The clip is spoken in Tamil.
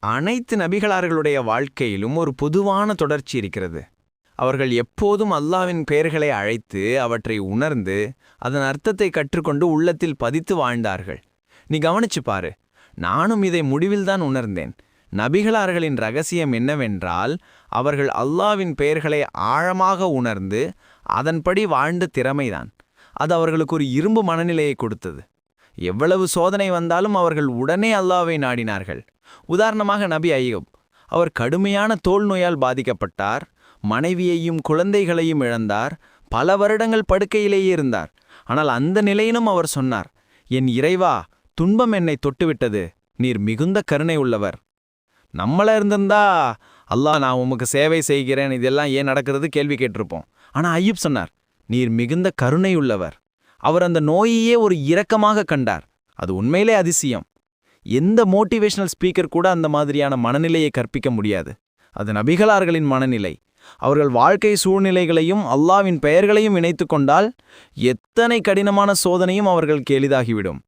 அனைத்து நபிகளார்களுடைய வாழ்க்கையிலும் ஒரு பொதுவான தொடர்ச்சி இருக்கிறது. அவர்கள் எப்போதும் அல்லாவின் பெயர்களை அழைத்து அவற்றை உணர்ந்து அதன் அர்த்தத்தை கற்றுக்கொண்டு உள்ளத்தில் பதித்து வாழ்ந்தார்கள். நீ கவனிச்சு பாரு, நானும் இதை முடிவில்தான் உணர்ந்தேன். நபிகளார்களின் ரகசியம் என்னவென்றால், அவர்கள் அல்லாவின் பெயர்களை ஆழமாக உணர்ந்து அதன்படி வாழ்ந்த திறமைதான். அது அவர்களுக்கு ஒரு இரும்பு மனநிலையை கொடுத்தது. எவ்வளவு சோதனை வந்தாலும் அவர்கள் உடனே அல்லாவை நாடினார்கள். உதாரணமாக நபி அய்யூப், அவர் கடுமையான தோல் நோயால் பாதிக்கப்பட்டார், மனைவியையும் குழந்தைகளையும் இழந்தார், பல வருடங்கள் படுக்கையிலேயே இருந்தார். ஆனால் அந்த நிலையிலும் அவர் சொன்னார், என் இறைவா, துன்பம் என்னை தொட்டுவிட்டது, நீர் மிகுந்த கருணை உள்ளவர். நம்மள இருந்திருந்தா, அல்லாஹ் நான் உமக்கு சேவை செய்கிறேன், இதெல்லாம் ஏன் நடக்கிறது கேள்வி கேட்டிருப்போம். ஆனா அய்யூப் சொன்னார், நீர் மிகுந்த கருணை உள்ளவர். அவர் அந்த நோயையே ஒரு இரக்கமாக கண்டார். அது உண்மையிலே அதிசயம். எந்த மோட்டிவேஷனல் ஸ்பீக்கர் கூட அந்த மாதிரியான மனநிலையை கற்பிக்க முடியாது. அது நபிகளார்களின் மனநிலை. அவர்கள் வாழ்க்கை சூழ்நிலைகளையும் அல்லாவின் பெயர்களையும் இணைத்து கொண்டால் எத்தனை கடினமான சோதனையும் அவர்களுக்கு எளிதாகிவிடும்.